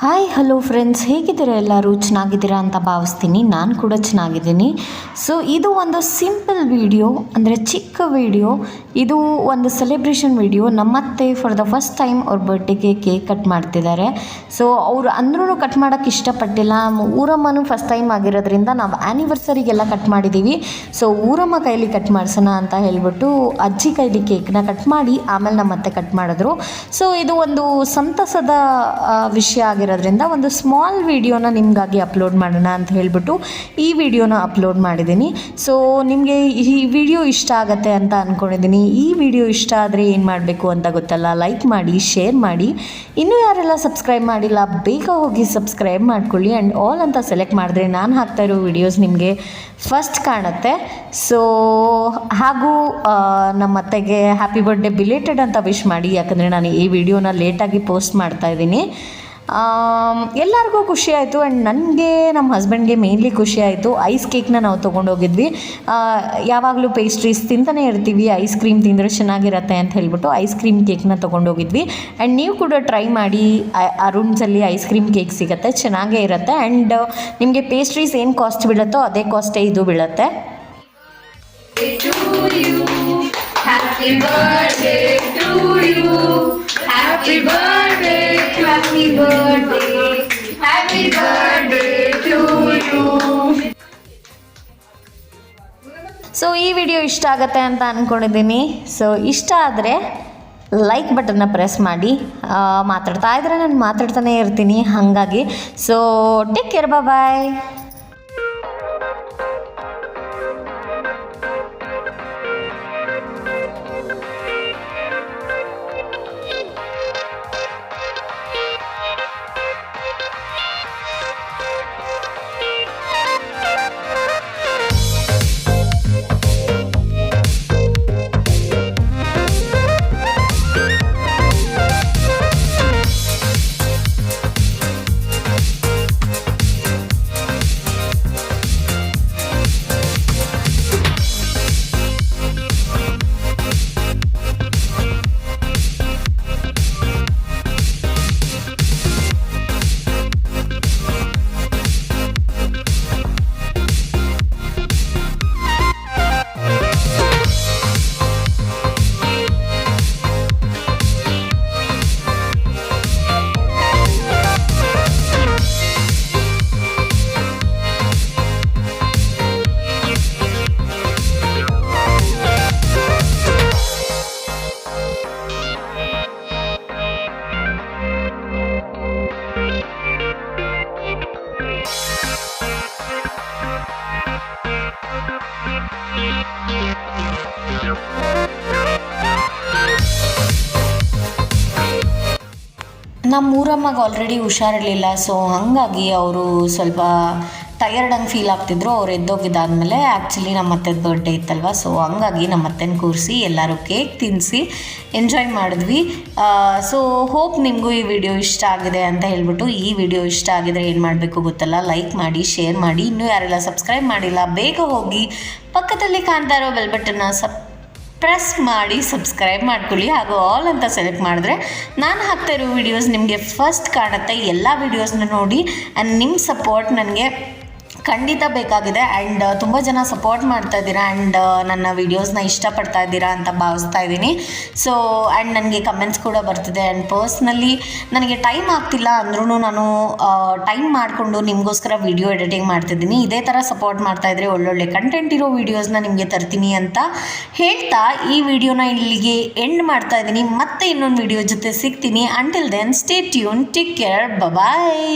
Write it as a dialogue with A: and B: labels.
A: Hi hello friends, ಹೇಗಿದ್ದೀರಾ? ಎಲ್ಲರೂ ಚೆನ್ನಾಗಿದ್ದೀರಾ ಅಂತ ಭಾವಿಸ್ತೀನಿ. ನಾನು ಕೂಡ ಚೆನ್ನಾಗಿದ್ದೀನಿ. ಸೊ ಇದು ಒಂದು ಸಿಂಪಲ್ ವಿಡಿಯೋ, ಅಂದರೆ ಚಿಕ್ಕ ವಿಡಿಯೋ. ಇದು ಒಂದು ಸೆಲೆಬ್ರೇಷನ್ ವಿಡಿಯೋ. ನಮ್ಮತ್ತೆ ಫಾರ್ ದ ಫಸ್ಟ್ ಟೈಮ್ ಅವ್ರ ಬರ್ಡೇಗೆ ಕೇಕ್ ಕಟ್ ಮಾಡ್ತಿದ್ದಾರೆ. ಸೊ ಅವರು ಅಂದ್ರೂ ಕಟ್ ಮಾಡೋಕ್ಕೆ ಇಷ್ಟಪಟ್ಟಿಲ್ಲ. ಊರಮ್ಮನೂ ಫಸ್ಟ್ ಟೈಮ್ ಆಗಿರೋದ್ರಿಂದ ನಾವು ಆ್ಯನಿವರ್ಸರಿಗೆಲ್ಲ ಕಟ್ ಮಾಡಿದ್ದೀವಿ. ಸೊ ಊರಮ್ಮ ಕೈಲಿ ಕಟ್ ಮಾಡಿಸೋಣ ಅಂತ ಹೇಳಿಬಿಟ್ಟು ಅಜ್ಜಿ ಕೈಲಿ ಕೇಕ್ನ ಕಟ್ ಮಾಡಿ ಆಮೇಲೆ ನಮ್ಮತ್ತೆ ಕಟ್ ಮಾಡಿದ್ರು. ಸೊ ಇದು ಒಂದು ಸಂತಸದ ವಿಷಯ ಆಗಿರೋದ್ರಿಂದ ಒಂದು ಸ್ಮಾಲ್ ವಿಡಿಯೋನ ನಿಮಗಾಗಿ ಅಪ್ಲೋಡ್ ಮಾಡೋಣ ಅಂತ ಹೇಳಿಬಿಟ್ಟು ಈ ವಿಡಿಯೋನ ಅಪ್ಲೋಡ್ ಮಾಡಿದ್ದೀನಿ. ಸೊ ನಿಮಗೆ ಈ ವಿಡಿಯೋ ಇಷ್ಟ ಆಗುತ್ತೆ ಅಂತ ಅಂದ್ಕೊಂಡಿದ್ದೀನಿ. ಈ ವಿಡಿಯೋ ಇಷ್ಟ ಆದರೆ ಏನು ಮಾಡಬೇಕು ಅಂತ ಗೊತ್ತಲ್ಲ, ಲೈಕ್ ಮಾಡಿ, ಶೇರ್ ಮಾಡಿ. ಇನ್ನೂ ಯಾರೆಲ್ಲ ಸಬ್ಸ್ಕ್ರೈಬ್ ಮಾಡಿಲ್ಲ ಬೇಗ ಹೋಗಿ ಸಬ್ಸ್ಕ್ರೈಬ್ ಮಾಡ್ಕೊಳ್ಳಿ. ಆ್ಯಂಡ್ ಆಲ್ ಅಂತ ಸೆಲೆಕ್ಟ್ ಮಾಡಿದ್ರೆ ನಾನು ಹಾಕ್ತಾ ಇರೋ ವಿಡಿಯೋಸ್ ನಿಮಗೆ ಫಸ್ಟ್ ಕಾಣುತ್ತೆ. ಸೊ ಹಾಗೂ ನಮ್ಮ ಅತ್ತೆಗೆ ಹ್ಯಾಪಿ ಬರ್ಡೇ ಬಿಲೇಟೆಡ್ ಅಂತ ವಿಶ್ ಮಾಡಿ, ಯಾಕಂದರೆ ನಾನು ಈ ವಿಡಿಯೋನ ಲೇಟಾಗಿ ಪೋಸ್ಟ್ ಮಾಡ್ತಾ ಇದ್ದೀನಿ. ಎಲ್ಲರಿಗೂ ಖುಷಿ ಆಯಿತು. ಆ್ಯಂಡ್ ನನಗೆ ನಮ್ಮ ಹಸ್ಬೆಂಡ್ಗೆ ಮೇನ್ಲಿ ಖುಷಿ ಆಯಿತು. ಐಸ್ ಕೇಕ್ನ ನಾವು ತೊಗೊಂಡೋಗಿದ್ವಿ. ಯಾವಾಗಲೂ ಪೇಸ್ಟ್ರೀಸ್ ತಿಂತಾನೆ ಇರ್ತೀವಿ, ಐಸ್ ಕ್ರೀಮ್ ತಿಂದರೆ ಚೆನ್ನಾಗಿರುತ್ತೆ ಅಂತ ಹೇಳ್ಬಿಟ್ಟು ಐಸ್ ಕ್ರೀಮ್ ಕೇಕ್ನ ತೊಗೊಂಡೋಗಿದ್ವಿ. ಆ್ಯಂಡ್ ನೀವು ಕೂಡ ಟ್ರೈ ಮಾಡಿ. ಅರುಣ್ಸಲ್ಲಿ ಐಸ್ ಕ್ರೀಮ್ ಕೇಕ್ ಸಿಗುತ್ತೆ, ಚೆನ್ನಾಗೇ ಇರುತ್ತೆ. ಆ್ಯಂಡ್ ನಿಮಗೆ ಪೇಸ್ಟ್ರೀಸ್ ಏನು ಕಾಸ್ಟ್ ಬೀಳುತ್ತೋ ಅದೇ ಕಾಸ್ಟೇ ಇದು ಬೀಳುತ್ತೆ.
B: Happy birthday to you. Happy birthday, happy birthday, happy birthday to you.
A: So ಈ ವಿಡಿಯೋ ಇಷ್ಟ ಆಗುತ್ತೆ ಅಂತ ಅಂದ್ಕೊಂಡಿದ್ದೀನಿ. ಸೊ ಇಷ್ಟ ಆದರೆ ಲೈಕ್ ಬಟನ್ನ ಪ್ರೆಸ್ ಮಾಡಿ. ಮಾತಾಡ್ತಾ ಇದ್ದರೆ ನಾನು ಮಾತಾಡ್ತಾನೇ ಇರ್ತೀನಿ, ಹಾಗಾಗಿ. ಸೊ ಟೇಕ್ ಕೇರ್, ಬಾಯ್. ನಮ್ಮ ಊರಮ್ಮಗೆ ಆಲ್ರೆಡಿ ಹುಷಾರಿರಲಿಲ್ಲ. ಸೊ ಹಾಗಾಗಿ ಅವರು ಸ್ವಲ್ಪ ಟಯರ್ಡ್ ಹಂಗೆ ಫೀಲ್ ಆಗ್ತಿದ್ರು. ಅವ್ರು ಎದ್ದೋಗಿದ್ದಾದಮೇಲೆ ಆ್ಯಕ್ಚುಲಿ ನಮ್ಮ ಅತ್ತೆದು ಬರ್ಡೇ ಇತ್ತಲ್ವ, ಸೊ ಹಂಗಾಗಿ ನಮ್ಮ ಅತ್ತೆನ ಕೂರಿಸಿ ಎಲ್ಲರೂ ಕೇಕ್ ತಿನ್ನಿಸಿ ಎಂಜಾಯ್ ಮಾಡಿದ್ವಿ. ಸೊ ಹೋಪ್ ನಿಮಗೂ ಈ ವಿಡಿಯೋ ಇಷ್ಟ ಆಗಿದೆ ಅಂತ ಹೇಳ್ಬಿಟ್ಟು, ಈ ವಿಡಿಯೋ ಇಷ್ಟ ಆಗಿದರೆ ಏನು ಮಾಡಬೇಕು ಗೊತ್ತಲ್ಲ, ಲೈಕ್ ಮಾಡಿ, ಶೇರ್ ಮಾಡಿ. ಇನ್ನೂ ಯಾರೆಲ್ಲ ಸಬ್ಸ್ಕ್ರೈಬ್ ಮಾಡಿಲ್ಲ ಬೇಗ ಹೋಗಿ ಪಕ್ಕದಲ್ಲಿ ಕಾಣ್ತಾ ಇರೋ ಬೆಲ್ ಬಟನ್ನ ಪ್ರೆಸ್ ಮಾಡಿ ಸಬ್ಸ್ಕ್ರೈಬ್ ಮಾಡ್ಕೊಳ್ಳಿ. ಹಾಗೂ ಆಲ್ ಅಂತ ಸೆಲೆಕ್ಟ್ ಮಾಡಿದ್ರೆ ನಾನು ಹಾಕ್ತಾ ಇರೋ ವೀಡಿಯೋಸ್ ನಿಮಗೆ ಫಸ್ಟ್ ಕಾಣುತ್ತೆ. ಎಲ್ಲ ವೀಡಿಯೋಸ್ನ ನೋಡಿ. ಆ್ಯಂಡ್ ನಿಮ್ಮ ಸಪೋರ್ಟ್ ನನಗೆ ಖಂಡಿತ ಬೇಕಾಗಿದೆ. ಆ್ಯಂಡ್ ತುಂಬ ಜನ ಸಪೋರ್ಟ್ ಮಾಡ್ತಾ ಇದ್ದೀರಾ ಆ್ಯಂಡ್ ನನ್ನ ವೀಡಿಯೋಸ್ನ ಇಷ್ಟಪಡ್ತಾ ಇದ್ದೀರಾ ಅಂತ ಭಾವಿಸ್ತಾ ಇದ್ದೀನಿ. ಸೊ ಆ್ಯಂಡ್ ನನಗೆ ಕಮೆಂಟ್ಸ್ ಕೂಡ ಬರ್ತಿದೆ. ಆ್ಯಂಡ್ ಪರ್ಸ್ನಲಿ ನನಗೆ ಟೈಮ್ ಆಗ್ತಿಲ್ಲ ಅಂದ್ರೂ ನಾನು ಟೈಮ್ ಮಾಡಿಕೊಂಡು ನಿಮಗೋಸ್ಕರ ವೀಡಿಯೋ ಎಡಿಟಿಂಗ್ ಮಾಡ್ತಿದ್ದೀನಿ. ಇದೇ ಥರ ಸಪೋರ್ಟ್ ಮಾಡ್ತಾಯಿದ್ರೆ ಒಳ್ಳೊಳ್ಳೆ ಕಂಟೆಂಟ್ ಇರೋ ವೀಡಿಯೋಸ್ನ ನಿಮಗೆ ತರ್ತೀನಿ ಅಂತ ಹೇಳ್ತಾ ಈ ವಿಡಿಯೋನ ಇಲ್ಲಿಗೆ ಎಂಡ್ ಮಾಡ್ತಾ ಇದ್ದೀನಿ. ಮತ್ತೆ ಇನ್ನೊಂದು ವಿಡಿಯೋ ಜೊತೆ ಸಿಗ್ತೀನಿ. Until then stay tune, take care, ಬಾಯ್.